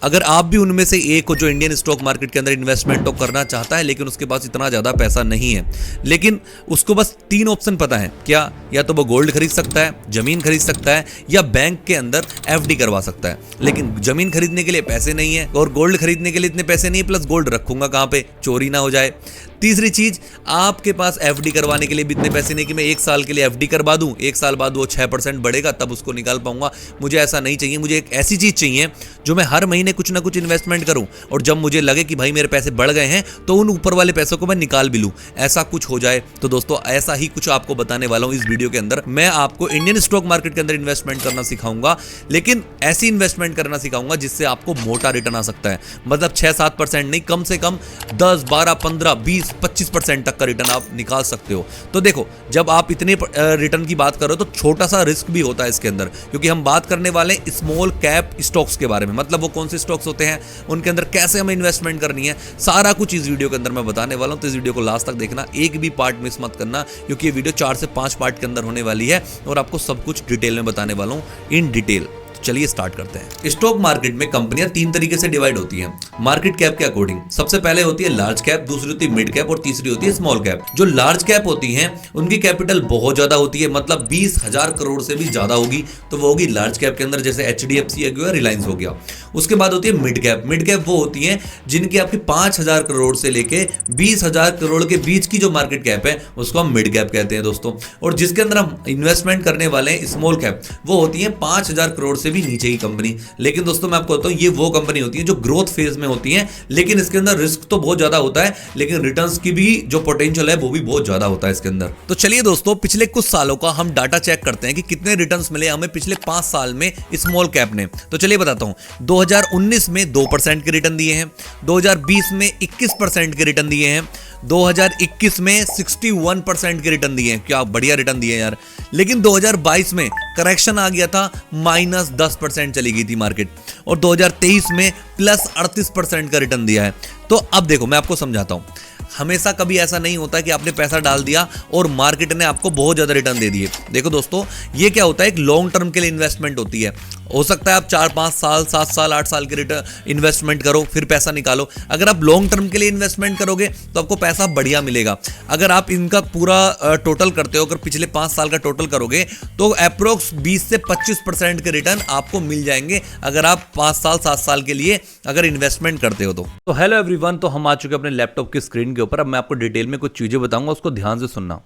अगर आप भी उनमें से एक हो जो इंडियन स्टॉक मार्केट के अंदर इन्वेस्टमेंट तो करना चाहता है लेकिन उसके पास इतना ज़्यादा पैसा नहीं है, लेकिन उसको बस 3 ऑप्शन पता है क्या, या तो वो गोल्ड खरीद सकता है, ज़मीन खरीद सकता है, या बैंक के अंदर एफडी करवा सकता है। लेकिन ज़मीन खरीदने के लिए पैसे नहीं है और गोल्ड खरीदने के लिए इतने पैसे नहीं है, प्लस गोल्ड रखूंगा कहाँ पे, चोरी ना हो जाए। तीसरी चीज, आपके पास एफडी करवाने के लिए भी इतने पैसे नहीं कि मैं 1 साल के लिए एफडी करवा दूं, 1 साल बाद वो 6% बढ़ेगा तब उसको निकाल पाऊंगा। मुझे ऐसा नहीं चाहिए, मुझे एक ऐसी चीज चाहिए जो मैं हर महीने कुछ ना कुछ इन्वेस्टमेंट करूं और जब मुझे लगे कि भाई मेरे पैसे बढ़ गए हैं तो उन ऊपर वाले पैसों को मैं निकाल भी लूं, ऐसा कुछ हो जाए। तो दोस्तों ऐसा ही कुछ आपको बताने वाला हूं इस वीडियो के अंदर। मैं आपको इंडियन स्टॉक मार्केट के अंदर इन्वेस्टमेंट करना सिखाऊंगा, लेकिन ऐसी इन्वेस्टमेंट करना सिखाऊंगा जिससे आपको मोटा रिटर्न आ सकता है। मतलब 6-7% नहीं, कम से कम 10, 12, 15, 20, 25% तक का रिटर्न आप निकाल सकते हो। तो देखो, जब आप इतने रिटर्न की बात करो तो छोटा सा रिस्क भी होता है इसके अंदर, क्योंकि हम बात करने वाले हैं स्मॉल कैप स्टॉक्स के बारे में। मतलब वो कौन से स्टॉक्स होते हैं, उनके अंदर कैसे हमें इन्वेस्टमेंट करनी है, सारा कुछ इस वीडियो के अंदर मैं बताने वाला हूं। तो इस वीडियो को लास्ट तक देखना, एक भी पार्ट मिस मत करना, क्योंकि ये वीडियो 4 से 5 पार्ट के अंदर होने वाली है और आपको सब कुछ डिटेल में बताने वाला हूं, इन डिटेल। चलिए स्टार्ट करते हैं। स्टॉक मार्केट में कंपनियां 3 तरीके से डिवाइड होती हैं मार्केट कैप के अकॉर्डिंग। सबसे पहले होती है लार्ज कैप, दूसरी होती है मिड कैप और तीसरी होती है स्मॉल कैप। जो लार्ज कैप होती हैं उनकी कैपिटल बहुत ज्यादा होती है, मतलब 20,000 करोड़ से भी ज्यादा होगी, तो वो होगी लार्ज कैप के अंदर, जैसे HDFC हो गया, रिलायंस हो गया। उसके बाद होती है मिड कैप। मिड कैप वो होती है जिनकी आपकी 5,000 करोड़ से लेके 20,000 करोड़ के बीच की जो मार्केट कैप है उसको हम मिड कैप कहते हैं दोस्तों। और जिसके अंदर हम इन्वेस्टमेंट करने वाले हैं स्मॉल कैप, वो होती है 5,000 करोड़ से भी नीचे की कंपनी। लेकिन दोस्तों मैं आपको बताऊं, ये वो कंपनी होती है जो ग्रोथ फेज में होती है, लेकिन इसके अंदर रिस्क तो बहुत ज्यादा होता है, लेकिन रिटर्न्स की भी जो पोटेंशियल है वो भी बहुत ज्यादा होता है इसके अंदर। तो चलिए दोस्तों, पिछले कुछ सालों का हम डाटा चेक करते हैं कि कितने रिटर्न्स मिले हमें पिछले 5 साल में स्मॉल कैप ने। तो चलिए बताता हूं, 2019 में 2% के रिटर्न दिए हैं, 2020 में 21% के रिटर्न दिए हैं, 2021 में 61% के रिटर्न दिए हैं। क्या बढ़िया रिटर्न दिए यार। लेकिन 2022 में करेक्शन आ गया था, -10% चली गई थी मार्केट, और 2023 में +38% का रिटर्न दिया है। तो अब देखो मैं आपको समझाता हूं, हमेशा कभी ऐसा नहीं होता कि आपने पैसा डाल दिया और मार्केट ने आपको बहुत ज्यादा रिटर्न दे दिए। देखो दोस्तों, ये क्या होता है, एक लॉन्ग टर्म के लिए इन्वेस्टमेंट होती है। हो सकता है आप 4-5 साल, 7 साल, 8 साल के रिटर्न इन्वेस्टमेंट करो फिर पैसा निकालो। अगर आप लॉन्ग टर्म के लिए इन्वेस्टमेंट करोगे तो आपको पैसा बढ़िया मिलेगा। अगर आप इनका पूरा टोटल करते हो, अगर पिछले 5 साल का टोटल करोगे तो अप्रोक्स 20 से 25% के रिटर्न आपको मिल जाएंगे, अगर आप 5 साल 7 साल के लिए अगर इन्वेस्टमेंट करते हो तो हेलो एवरीवन, तो हम आ चुके हैं अपने लैपटॉप की स्क्रीन के ऊपर। अब मैं आपको डिटेल में कुछ चीज़ें बताऊंगा, उसको ध्यान से सुनना।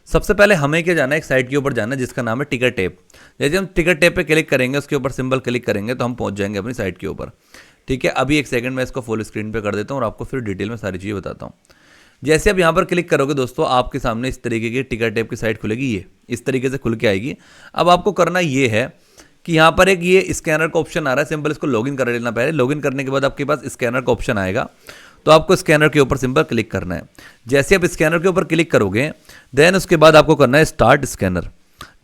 सबसे पहले हमें क्या जाना है, एक साइट के ऊपर जाना है जिसका नाम है टिकर टेप। जैसे हम टिकर टेप पे क्लिक करेंगे, उसके ऊपर सिंबल क्लिक करेंगे तो हम पहुंच जाएंगे अपनी साइट के ऊपर। ठीक है, अभी एक सेकंड में इसको फुल स्क्रीन पे कर देता हूं और आपको फिर डिटेल में सारी चीज़ें बताता हूं। जैसे आप यहाँ पर क्लिक करोगे दोस्तों, आपके सामने इस तरीके की टिकर टेप की साइट खुलेगी, ये इस तरीके से खुल के आएगी। अब आपको करना ये है कि यहाँ पर एक ये स्कैनर का ऑप्शन आ रहा है, सिंपल इसको लॉगिन कर लेना। पहले लॉगिन करने के बाद आपके पास स्कैनर का ऑप्शन आएगा, तो आपको स्कैनर के ऊपर सिंपल क्लिक करना है। जैसे आप स्कैनर के ऊपर क्लिक करोगे देन उसके बाद आपको करना है स्टार्ट स्कैनर।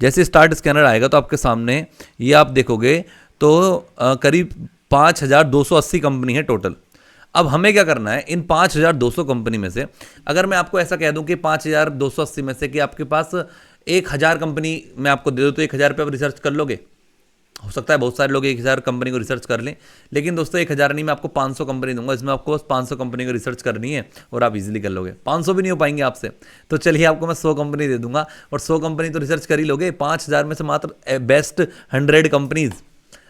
जैसे स्टार्ट स्कैनर आएगा तो आपके सामने ये आप देखोगे तो करीब 5,280 कंपनी है टोटल। अब हमें क्या करना है, इन 5,200 कंपनी में से अगर मैं आपको ऐसा कह दूं कि 5,280 में से कि आपके पास 1,000 कंपनी मैं आपको दे दूं तो 1,000 पे आप रिसर्च कर लोगे। हो सकता है बहुत सारे लोग 1,000 कंपनी को रिसर्च कर लें, लेकिन दोस्तों 1,000 नहीं, मैं आपको 500 कंपनी दूंगा, इसमें आपको बस 500 कंपनी को रिसर्च करनी है और आप इजीली कर लोगे। 500 भी नहीं हो पाएंगे आपसे, तो चलिए आपको मैं 100 कंपनी दे दूंगा और 100 कंपनी तो रिसर्च कर ही लोगे। 5,000 में से मात्र बेस्ट 100 कंपनीज,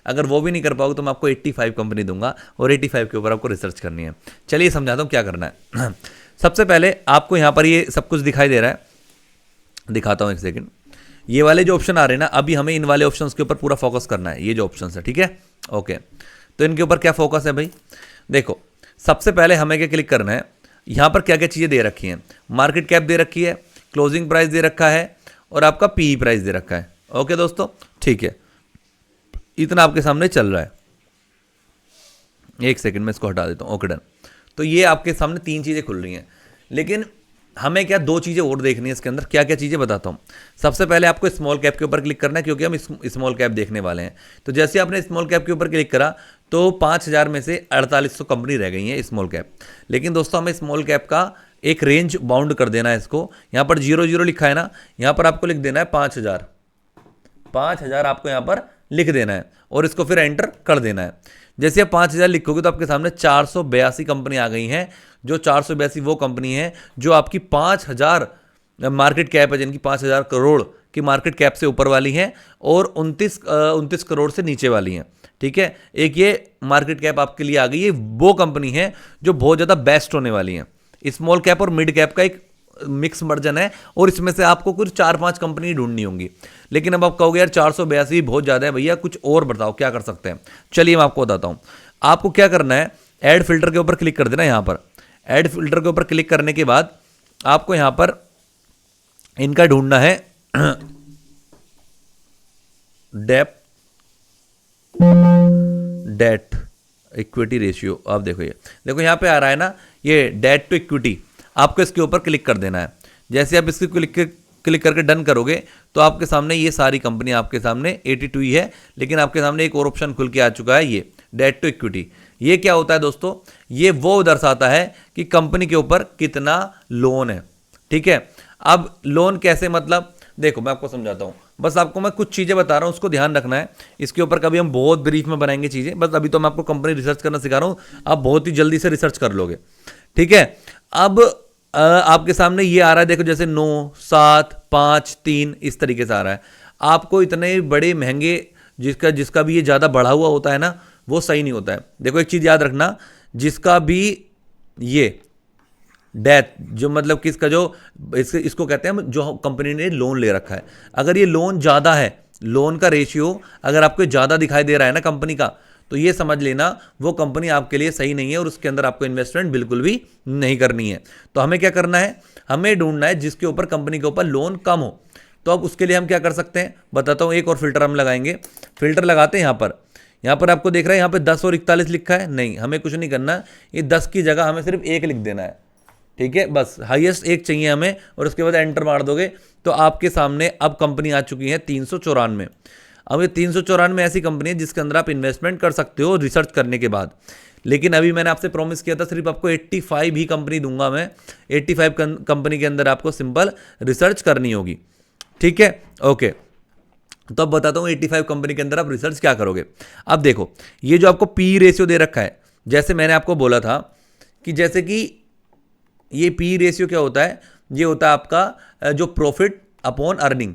अगर वो भी नहीं कर पाओगे तो मैं आपको 85 कंपनी दूंगा और 85 के ऊपर आपको रिसर्च करनी है। चलिए समझाता हूँ क्या करना है। सबसे पहले आपको यहाँ पर ये सब कुछ दिखाई दे रहा है, दिखाता हूँ एक सेकेंड। ये वाले जो ऑप्शन आ रहे हैं ना, अभी हमें इन वाले ऑप्शंस के ऊपर पूरा फोकस करना है। ये जो ऑप्शंस है, ठीक है, ओके। तो इनके ऊपर क्या फोकस है भाई, देखो सबसे पहले हमें क्या क्लिक करना है, यहाँ पर क्या क्या चीज़ें दे रखी हैं। मार्केट कैप दे रखी है, क्लोजिंग प्राइस दे रखा है और आपका पीई प्राइस दे रखा है। ओके दोस्तों, ठीक है, इतना आपके सामने चल रहा है। एक सेकेंड में इसको हटा देता हूँ, ओके डन। तो ये आपके सामने 3 चीज़ें खुल रही हैं, लेकिन हमें क्या 2 चीज़ें और देखनी है इसके अंदर। क्या क्या चीज़ें बताता हूँ। सबसे पहले आपको स्मॉल कैप के ऊपर क्लिक करना है, क्योंकि हम स्मॉल कैप देखने वाले हैं। तो जैसे आपने स्मॉल कैप के ऊपर क्लिक करा तो 5,000 में से 4,800 कंपनी रह गई हैं स्मॉल कैप। लेकिन दोस्तों हमें स्मॉल कैप का एक रेंज बाउंड कर देना है इसको। यहाँ पर 00 लिखा है ना, यहाँ पर आपको लिख देना है 5,000 आपको यहाँ पर लिख देना है और इसको फिर एंटर कर देना है। जैसे आप 5000 लिखोगे तो आपके सामने 482 कंपनी आ गई हैं, जो 482 वो कंपनी है जो आपकी 5000 मार्केट कैप है, जिनकी 5000 करोड़ की मार्केट कैप से ऊपर वाली हैं और 29 करोड़ से नीचे वाली हैं। ठीक है, एक ये मार्केट कैप आपके लिए आ गई। ये वो कंपनी है जो बहुत ज़्यादा बेस्ट होने वाली हैं। स्मॉल कैप और मिड कैप का एक मिक्स वर्जन है और इसमें से आपको कुछ 4-5 कंपनी ढूंढनी होंगी। लेकिन अब आप कहोगे यार 482 बहुत ज़्यादा है भैया, कुछ और बताओ क्या कर सकते हैं। चलिए मैं आपको बताता हूँ। आपको क्या करना है, ऐड फिल्टर के ऊपर क्लिक कर देना। यहाँ पर ऐड फिल्टर के ऊपर क्लिक करने के बाद आपको यहाँ पर इनका ढूंढना है डेट इक्विटी रेशियो। आप देखो, ये देखो यहाँ पे आ रहा है ना, ये डेट टू इक्विटी। आपको इसके ऊपर क्लिक कर देना है। जैसे आप इसके क्लिक करके डन करोगे तो आपके सामने ये सारी कंपनी आपके सामने 82 ही है, लेकिन आपके सामने एक और ऑप्शन खुल के आ चुका है, ये डेट टू इक्विटी। ये क्या होता है दोस्तों, ये वो दर्शाता है कि कंपनी के ऊपर कितना लोन है। ठीक है, अब लोन कैसे, मतलब देखो मैं आपको समझाता हूँ, बस आपको मैं कुछ चीज़ें बता रहा हूँ, उसको ध्यान रखना है। इसके ऊपर कभी हम बहुत ब्रीफ में बनाएंगे चीज़ें, बस अभी तो मैं आपको कंपनी रिसर्च करना सिखा रहा हूँ, आप बहुत ही जल्दी से रिसर्च कर लोगे। ठीक है, अब आपके सामने ये आ रहा है, देखो जैसे 9, 7, 5, 3 इस तरीके से आ रहा है। आपको इतने बड़े महंगे जिसका भी ये ज़्यादा बढ़ा हुआ होता है ना, वो सही नहीं होता है। देखो एक चीज़ याद रखना, जिसका भी ये डेथ जो मतलब किसका जो इसको कहते हैं जो कंपनी ने लोन ले रखा है, अगर ये लोन ज़्यादा है, लोन का रेशियो अगर आपको ज़्यादा दिखाई दे रहा है ना कंपनी का, तो ये समझ लेना वो कंपनी आपके लिए सही नहीं है और उसके अंदर आपको इन्वेस्टमेंट बिल्कुल भी नहीं करनी है। तो हमें क्या करना है, हमें ढूंढना है जिसके ऊपर कंपनी के ऊपर लोन कम हो। तो अब उसके लिए हम क्या कर सकते हैं बताता हूँ। एक और फिल्टर हम लगाएंगे। फिल्टर लगाते हैं यहाँ पर आपको देख रहा है यहाँ पे 10 और 41 लिखा है। नहीं, हमें कुछ नहीं करना, ये 10 की जगह हमें सिर्फ 1 लिख देना है। ठीक है, बस हाईएस्ट 1 चाहिए हमें और उसके बाद एंटर मार दोगे तो आपके सामने अब कंपनी आ चुकी है 394। अब ये 394 ऐसी कंपनी है जिसके अंदर आप इन्वेस्टमेंट कर सकते हो रिसर्च करने के बाद। लेकिन अभी मैंने आपसे प्रॉमिस किया था सिर्फ आपको 85 ही कंपनी दूंगा मैं। 85 कंपनी के अंदर आपको सिंपल रिसर्च करनी होगी। ठीक है, ओके। तो अब बताता हूँ 85 कंपनी के अंदर आप रिसर्च क्या करोगे। अब देखो ये जो आपको पी रेशियो दे रखा है, जैसे मैंने आपको बोला था कि जैसे कि ये पी रेशियो क्या होता है, ये होता है आपका जो प्रॉफिट अपॉन अर्निंग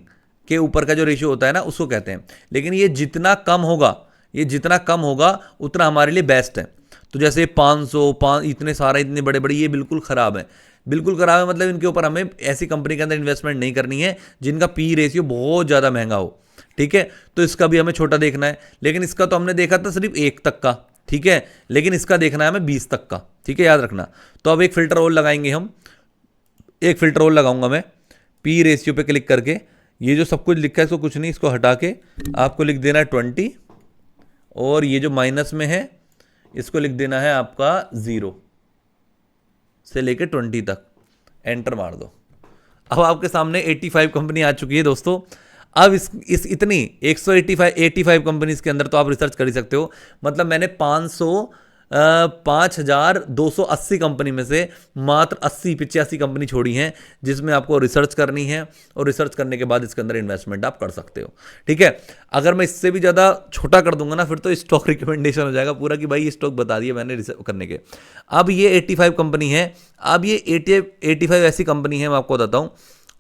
के ऊपर का जो रेशियो होता है ना, उसको कहते हैं। लेकिन ये जितना कम होगा उतना हमारे लिए बेस्ट है। तो जैसे 500 इतने बड़े बड़े, ये बिल्कुल ख़राब है। मतलब इनके ऊपर हमें ऐसी कंपनी के अंदर इन्वेस्टमेंट नहीं करनी है जिनका पी रेशियो बहुत ज़्यादा महंगा हो। ठीक है, तो इसका भी हमें छोटा देखना है। लेकिन इसका तो हमने देखा था सिर्फ 1 तक का। ठीक है, लेकिन इसका देखना है हमें 20 तक का। ठीक है, याद रखना। तो अब एक फिल्टर और लगाएंगे हम। एक फिल्टर और लगाऊंगा मैं पी रेशियो पे क्लिक करके। ये जो सब कुछ लिखा है इसको कुछ नहीं, इसको हटा के आपको लिख देना है 20 और ये जो माइनस में है इसको लिख देना है आपका 0 से लेके 20 तक। एंटर मार दो। अब आपके सामने 85 कंपनी आ चुकी है दोस्तों। अब इस इतनी 85 कंपनीज के अंदर तो आप रिसर्च कर ही सकते हो। मतलब मैंने 5280 कंपनी में से मात्र 80-85 कंपनी छोड़ी हैं जिसमें आपको रिसर्च करनी है और रिसर्च करने के बाद इसके अंदर इन्वेस्टमेंट आप कर सकते हो। ठीक है, अगर मैं इससे भी ज़्यादा छोटा कर दूंगा ना फिर तो स्टॉक रिकमेंडेशन हो जाएगा पूरा कि भाई ये स्टॉक बता दिए मैंने रिसर्च करने के। अब ये 85 कंपनी है। अब ये 85 ऐसी कंपनी है, मैं आपको बताता हूँ,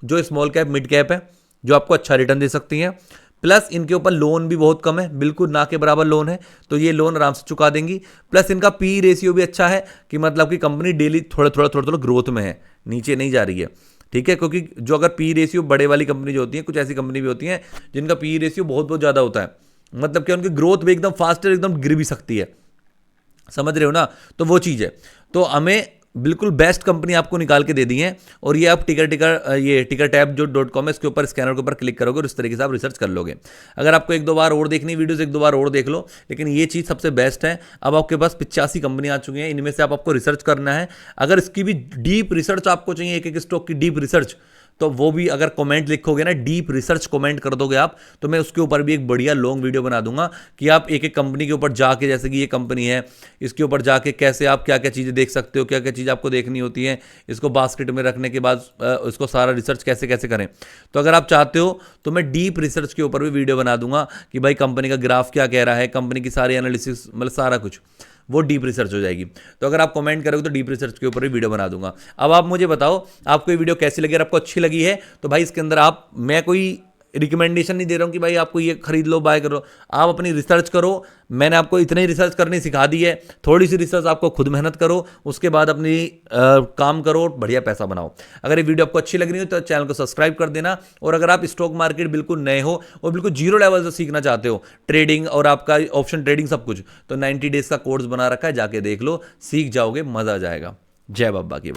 जो स्मॉल कैप मिड कैप है, जो आपको अच्छा रिटर्न दे सकती हैं। प्लस इनके ऊपर लोन भी बहुत कम है, बिल्कुल ना के बराबर लोन है, तो ये लोन आराम से चुका देंगी। प्लस इनका पी रेशियो भी अच्छा है कि मतलब कि कंपनी डेली थोड़ा ग्रोथ में है, नीचे नहीं जा रही है। ठीक है, क्योंकि जो अगर पी रेशियो बड़े वाली कंपनी जो होती है, कुछ ऐसी कंपनी भी होती हैं जिनका पी रेशियो बहुत ज़्यादा होता है, मतलब कि उनकी ग्रोथ भी एकदम फास्ट है, एकदम गिर भी सकती है। समझ रहे हो ना, तो वो चीज़ है। तो हमें बिल्कुल बेस्ट कंपनी आपको निकाल के दे दी है और ये आप टिकर टैब जो .com है इसके ऊपर स्कैनर के ऊपर क्लिक करोगे और इस तरीके से आप रिसर्च कर लोगे। अगर आपको 1-2 बार और देखनी वीडियोस 1-2 बार और देख लो, लेकिन ये चीज़ सबसे बेस्ट है। अब आपके पास 85 कंपनी आ चुकी हैं, इनमें से आपको रिसर्च करना है। अगर इसकी भी डीप रिसर्च आपको चाहिए, एक स्टॉक की डीप रिसर्च, तो वो भी अगर कमेंट लिखोगे ना, डीप रिसर्च कमेंट कर दोगे आप, तो मैं उसके ऊपर भी एक बढ़िया लॉन्ग वीडियो बना दूंगा कि आप एक एक कंपनी के ऊपर जाके, जैसे कि ये कंपनी है, इसके ऊपर जाके कैसे आप क्या क्या चीज़ें देख सकते हो, क्या क्या चीज़ आपको देखनी होती है, इसको बास्केट में रखने के बाद इसको सारा रिसर्च कैसे कैसे करें। तो अगर आप चाहते हो तो मैं डीप रिसर्च के ऊपर भी वीडियो बना दूंगा कि भाई कंपनी का ग्राफ क्या कह रहा है, कंपनी की सारी एनालिसिस, मतलब सारा कुछ, वो डीप रिसर्च हो जाएगी। तो अगर आप कमेंट करोगे तो डीप रिसर्च के ऊपर भी वीडियो बना दूंगा। अब आप मुझे बताओ आपको ये वीडियो कैसी लगी, अगर आपको अच्छी लगी है तो भाई इसके अंदर आप, मैं कोई रिकमेंडेशन नहीं दे रहा हूँ कि भाई आपको ये खरीद लो, बाय करो, आप अपनी रिसर्च करो। मैंने आपको इतनी रिसर्च करनी सिखा दी है, थोड़ी सी रिसर्च आपको खुद मेहनत करो, उसके बाद अपनी काम करो, बढ़िया पैसा बनाओ। अगर ये वीडियो आपको अच्छी लग रही हो तो चैनल को सब्सक्राइब कर देना। और अगर आप स्टॉक मार्केट बिल्कुल नए हो और बिल्कुल जीरो लेवल से सीखना चाहते हो, ट्रेडिंग और आपका ऑप्शन ट्रेडिंग सब कुछ, तो 90 डेज का कोर्स बना रखा है, जाके देख लो, सीख जाओगे, मजा आ जाएगा। जय बाबा की।